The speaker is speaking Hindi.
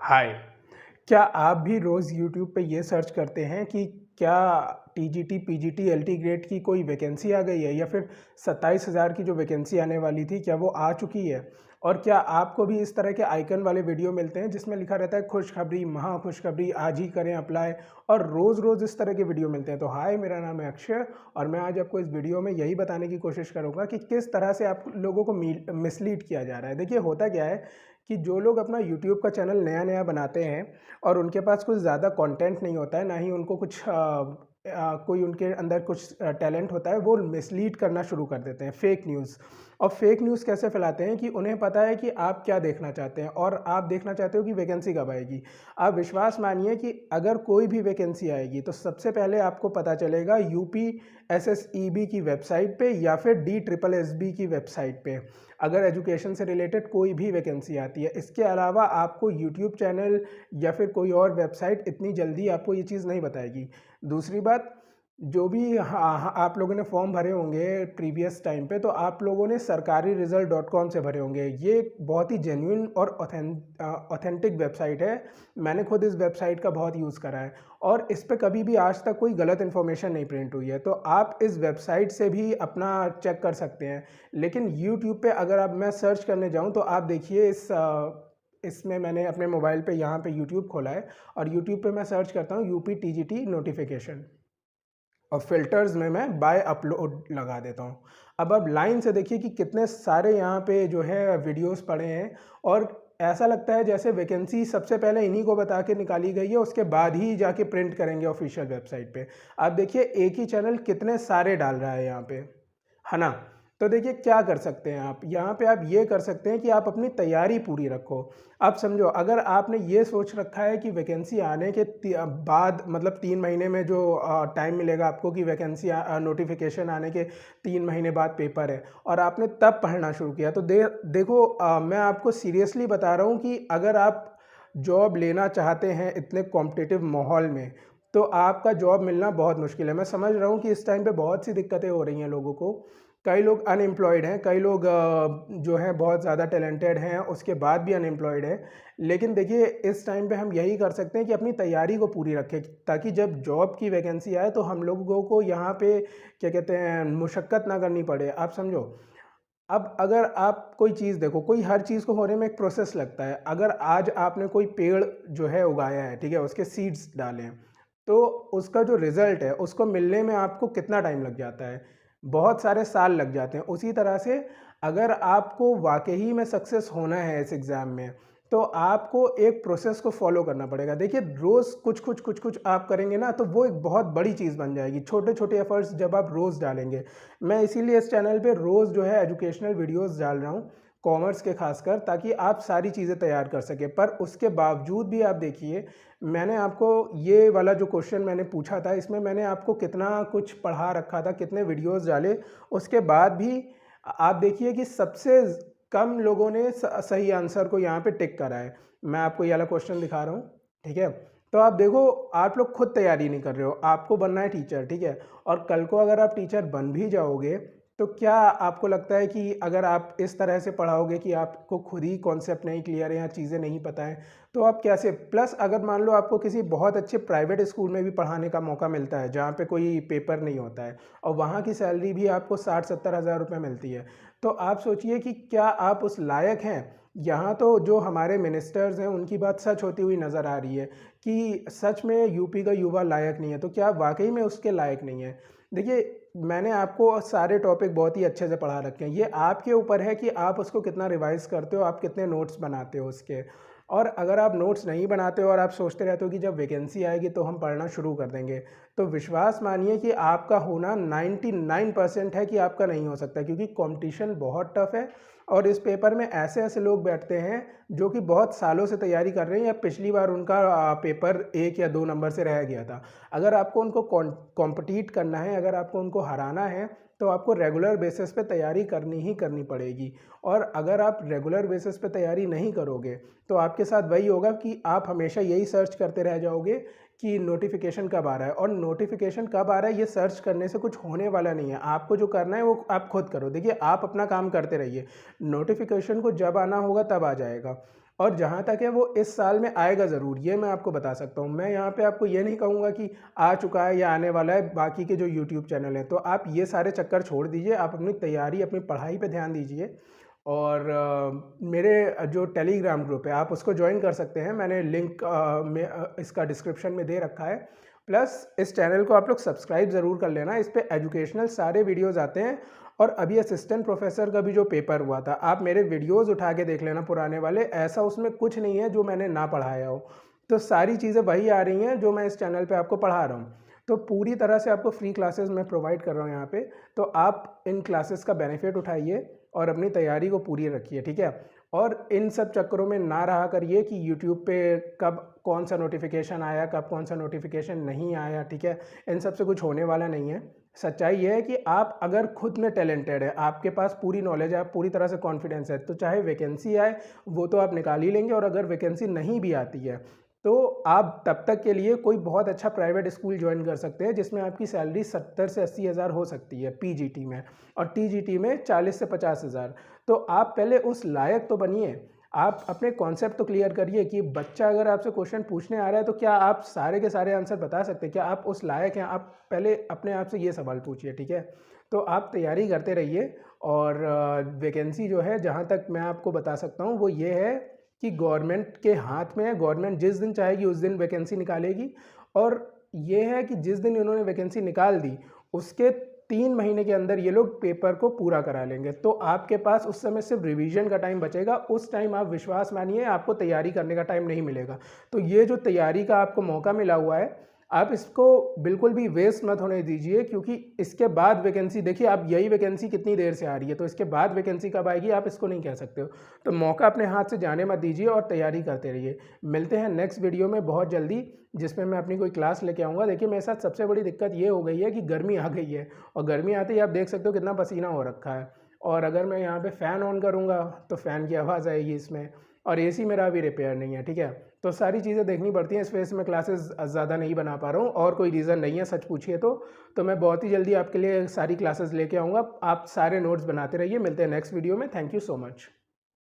हाय। क्या आप भी रोज़ यूट्यूब पे ये सर्च करते हैं कि क्या टीजीटी, पीजीटी, एलटी ग्रेड की कोई वैकेंसी आ गई है या फिर 27,000 की जो वैकेंसी आने वाली थी, क्या वो आ चुकी है? और क्या आपको भी इस तरह के आइकन वाले वीडियो मिलते हैं जिसमें लिखा रहता है खुशखबरी, महा खुशखबरी, आज ही करें अप्लाई और रोज़-रोज़ इस तरह के वीडियो मिलते हैं। तो हाय, मेरा नाम है अक्षय और मैं आज आपको इस वीडियो में यही बताने की कोशिश करूँगा कि किस तरह से आप लोगों को मिसलीड किया जा रहा है। देखिए, होता क्या है कि जो लोग अपना यूट्यूब का चैनल नया-नया बनाते हैं और उनके पास कुछ ज़्यादा कंटेंट नहीं होता है, ना ही उनको कुछ कोई उनके अंदर कुछ टैलेंट होता है, वो मिसलीड करना शुरू कर देते हैं, फेक न्यूज़। और फेक न्यूज़ कैसे फैलाते हैं कि उन्हें पता है कि आप क्या देखना चाहते हैं और आप देखना चाहते हो कि वैकेंसी कब आएगी। आप विश्वास मानिए कि अगर कोई भी वैकेंसी आएगी, तो सबसे पहले आपको पता चलेगा यूपीएसएसईबी की वेबसाइट पे या फिर डीएसएसबी की वेबसाइट पे। अगर एजुकेशन से रिलेटेड कोई भी वैकेंसी आती है, इसके अलावा आपको यूट्यूब चैनल या फिर कोई और वेबसाइट इतनी जल्दी आपको ये चीज़ नहीं बताएगी। दूसरी बात, जो भी आप लोगों ने फॉर्म भरे होंगे प्रीवियस टाइम पे, तो आप लोगों ने सरकारी रिजल्ट डॉट कॉम से भरे होंगे। ये बहुत ही जेन्युइन और ऑथेंटिक वेबसाइट है। मैंने खुद इस वेबसाइट का बहुत यूज़ करा है और इस पे कभी भी आज तक कोई गलत इन्फॉर्मेशन नहीं प्रिंट हुई है। तो आप इस वेबसाइट से भी अपना चेक कर सकते हैं। लेकिन यूट्यूब पे अगर अब मैं सर्च करने जाऊँ, तो आप देखिए इसमें मैंने अपने मोबाइल पे यहाँ पे यूट्यूब खोला है और यूट्यूब पे मैं सर्च करता हूँ यूपी टीजीटी नोटिफिकेशन और फ़िल्टर्स में मैं बाय अपलोड लगा देता हूँ। अब आप लाइन से देखिए कि कितने सारे यहाँ पे जो है वीडियोज़ पड़े हैं और ऐसा लगता है जैसे वैकेंसी सबसे पहले इन्हीं को बता के निकाली गई है, उसके बाद ही जाके प्रिंट करेंगे ऑफ़िशियल वेबसाइट पे। आप देखिए, एक ही चैनल कितने सारे डाल रहा है यहाँ पे, है ना? तो देखिए, क्या कर सकते हैं आप, यहाँ पे आप ये कर सकते हैं कि आप अपनी तैयारी पूरी रखो। आप समझो, अगर आपने ये सोच रखा है कि वैकेंसी आने के बाद मतलब 3 महीने में जो टाइम मिलेगा आपको कि वैकेंसी नोटिफिकेशन आने के 3 महीने बाद पेपर है और आपने तब पढ़ना शुरू किया, तो देखो, मैं आपको सीरियसली बता रहा हूँ कि अगर आप जॉब लेना चाहते हैं इतने कॉम्पिटिटिव माहौल में, तो आपका जॉब मिलना बहुत मुश्किल है। मैं समझ रहा हूँ कि इस टाइम पे बहुत सी दिक्कतें हो रही हैं लोगों को। कई लोग अनएम्प्लॉयड हैं, कई लोग जो हैं बहुत ज़्यादा टैलेंटेड हैं, उसके बाद भी अनएम्प्लॉयड हैं। लेकिन देखिए, इस टाइम पे हम यही कर सकते हैं कि अपनी तैयारी को पूरी रखें, ताकि जब जॉब की वैकेंसी आए तो हम लोगों को यहाँ पे क्या कहते हैं, मुशक्कत ना करनी पड़े। आप समझो, अब अगर आप कोई चीज़ देखो, कोई हर चीज़ को होने में एक प्रोसेस लगता है। अगर आज आपने कोई पेड़ जो है उगाया है, ठीक है? उसके सीड्स डाले हैं, तो उसका जो रिज़ल्ट है, उसको मिलने में आपको कितना टाइम लग जाता है? बहुत सारे साल लग जाते हैं। उसी तरह से अगर आपको वाक़ई में सक्सेस होना है इस एग्ज़ाम में, तो आपको एक प्रोसेस को फ़ॉलो करना पड़ेगा। देखिए, रोज़ कुछ-कुछ आप करेंगे ना, तो वो एक बहुत बड़ी चीज़ बन जाएगी। छोटे-छोटे एफ़र्ट्स जब आप रोज़ डालेंगे, मैं इसीलिए इस चैनल पे रोज़ जो है एजुकेशनल वीडियोज़ डाल रहा हूँ, कॉमर्स के ख़ासकर, ताकि आप सारी चीज़ें तैयार कर सकें। पर उसके बावजूद भी आप देखिए, मैंने आपको ये वाला जो क्वेश्चन मैंने पूछा था, इसमें मैंने आपको कितना कुछ पढ़ा रखा था, कितने वीडियोज़ डाले, उसके बाद भी आप देखिए कि सबसे कम लोगों ने सही आंसर को यहाँ पे टिक करा है। मैं आपको ये वाला क्वेश्चन दिखा रहा हूँ, ठीक है? तो आप देखो, आप लोग खुद तैयारी नहीं कर रहे हो, आपको बनना है टीचर, ठीक है? और कल को अगर आप टीचर बन भी जाओगे, तो क्या आपको लगता है कि अगर आप इस तरह से पढ़ाओगे कि आपको खुद ही कॉन्सेप्ट नहीं क्लियर है या चीज़ें नहीं पता हैं, तो आप कैसे? प्लस अगर मान लो आपको किसी बहुत अच्छे प्राइवेट स्कूल में भी पढ़ाने का मौका मिलता है, जहाँ पे कोई पेपर नहीं होता है और वहाँ की सैलरी भी आपको 60-70 हज़ार रुपये मिलती है, तो आप सोचिए कि क्या आप उस लायक हैं? यहाँ तो जो हमारे मिनिस्टर्स हैं, उनकी बात सच होती हुई नज़र आ रही है कि सच में यूपी का युवा लायक नहीं है, तो क्या वाक़ई में उसके लायक नहीं है? देखिए, मैंने आपको सारे टॉपिक बहुत ही अच्छे से पढ़ा रखे हैं। ये आपके ऊपर है कि आप उसको कितना रिवाइज़ करते हो, आप कितने नोट्स बनाते हो उसके। और अगर आप नोट्स नहीं बनाते हो और आप सोचते रहते हो कि जब वैकेंसी आएगी तो हम पढ़ना शुरू कर देंगे, तो विश्वास मानिए कि आपका होना 99% है कि आपका नहीं हो सकता, क्योंकि कॉम्पिटिशन बहुत टफ़ है और इस पेपर में ऐसे-ऐसे लोग बैठते हैं जो कि बहुत सालों से तैयारी कर रहे हैं या पिछली बार उनका पेपर 1 या 2 नंबर से रह गया था। अगर आपको उनको कॉम्पिटिट करना है, अगर आपको उनको हराना है, तो आपको रेगुलर बेसिस पे तैयारी करनी ही करनी पड़ेगी। और अगर आप रेगुलर बेसिस पे तैयारी नहीं करोगे, तो आपके साथ वही होगा कि आप हमेशा यही सर्च करते रह जाओगे कि नोटिफ़िकेशन कब आ रहा है, और नोटिफ़िकेशन कब आ रहा है ये सर्च करने से कुछ होने वाला नहीं है। आपको जो करना है वो आप खुद करो। देखिए, आप अपना काम करते रहिए, नोटिफ़िकेशन को जब आना होगा तब आ जाएगा। और जहाँ तक है वो इस साल में आएगा ज़रूर, ये मैं आपको बता सकता हूँ। मैं यहाँ पे आपको ये नहीं कहूँगा कि आ चुका है या आने वाला है बाकी के जो यूट्यूब चैनल हैं। तो आप ये सारे चक्कर छोड़ दीजिए, आप अपनी तैयारी, अपनी पढ़ाई पे ध्यान दीजिए। और मेरे जो टेलीग्राम ग्रुप है आप उसको ज्वाइन कर सकते हैं, मैंने लिंक इसका डिस्क्रिप्शन में दे रखा है। प्लस इस चैनल को आप लोग सब्सक्राइब ज़रूर कर लेना, इस पे एजुकेशनल सारे वीडियोज़ आते हैं। और अभी असिस्टेंट प्रोफेसर का भी जो पेपर हुआ था, आप मेरे वीडियोज़ उठा के देख लेना पुराने वाले, ऐसा उसमें कुछ नहीं है जो मैंने ना पढ़ाया हो। तो सारी चीज़ें वही आ रही हैं जो मैं इस चैनल पे आपको पढ़ा रहा हूँ। तो पूरी तरह से आपको फ्री क्लासेस मैं प्रोवाइड कर रहा हूँ यहाँ पे, तो आप इन क्लासेस का बेनिफिट उठाइए और अपनी तैयारी को पूरी रखिए, ठीक है। और इन सब चक्करों में ना रहा करिए कि यूट्यूब पे कब कौन सा नोटिफिकेशन आया, कब कौन सा नोटिफिकेशन नहीं आया, ठीक है। इन सब से कुछ होने वाला नहीं है। सच्चाई ये है कि आप अगर खुद में टैलेंटेड है, आपके पास पूरी नॉलेज है, आप पूरी तरह से कॉन्फिडेंस है, तो चाहे वैकेंसी आए वो तो आप निकाल ही लेंगे। और अगर वैकेंसी नहीं भी आती है तो आप तब तक के लिए कोई बहुत अच्छा प्राइवेट स्कूल ज्वाइन कर सकते हैं जिसमें आपकी सैलरी 70 से 80 हज़ार हो सकती है पीजीटी में, और टीजीटी में 40 से 50 हज़ार। तो आप पहले उस लायक तो बनिए, आप अपने कॉन्सेप्ट तो क्लियर करिए कि बच्चा अगर आपसे क्वेश्चन पूछने आ रहा है तो क्या आप सारे के सारे आंसर बता सकते हैं, क्या आप उस लायक हैं। आप पहले अपने आप से ये सवाल पूछिए, ठीक है। तो आप तैयारी करते रहिए। और वैकेंसी जो है, जहाँ तक मैं आपको बता सकता हूँ वो ये है कि गवर्नमेंट के हाथ में है, गवर्नमेंट जिस दिन चाहेगी उस दिन वैकेंसी निकालेगी। और ये है कि जिस दिन इन्होंने वैकेंसी निकाल दी उसके 3 महीने के अंदर ये लोग पेपर को पूरा करा लेंगे। तो आपके पास उस समय सिर्फ रिवीजन का टाइम बचेगा, उस टाइम आप विश्वास मानिए आपको तैयारी करने का टाइम नहीं मिलेगा। तो ये जो तैयारी का आपको मौका मिला हुआ है, आप इसको बिल्कुल भी वेस्ट मत होने दीजिए, क्योंकि इसके बाद वैकेंसी देखिए, आप यही वैकेंसी कितनी देर से आ रही है, तो इसके बाद वैकेंसी कब आएगी आप इसको नहीं कह सकते हो। तो मौका अपने हाथ से जाने मत दीजिए और तैयारी करते रहिए। मिलते हैं नेक्स्ट वीडियो में बहुत जल्दी, जिसमें मैं अपनी कोई क्लास लेके आऊँगा। देखिए मेरे साथ सबसे बड़ी दिक्कत ये हो गई है कि गर्मी आ गई है, और गर्मी आते ही आप देख सकते हो कितना पसीना हो रखा है। और अगर मैं यहाँ पे फ़ैन ऑन करूँगा तो फ़ैन की आवाज़ आएगी इसमें, और एसी मेरा अभी रिपेयर नहीं है, ठीक है। तो सारी चीज़ें देखनी पड़ती हैं, इस वजह से मैं क्लासेस ज़्यादा नहीं बना पा रहा हूँ, और कोई रीज़न नहीं है सच पूछिए तो मैं बहुत ही जल्दी आपके लिए सारी क्लासेस लेके आऊँगा। आप सारे नोट्स बनाते रहिए। मिलते हैं नेक्स्ट वीडियो में। Thank you so much.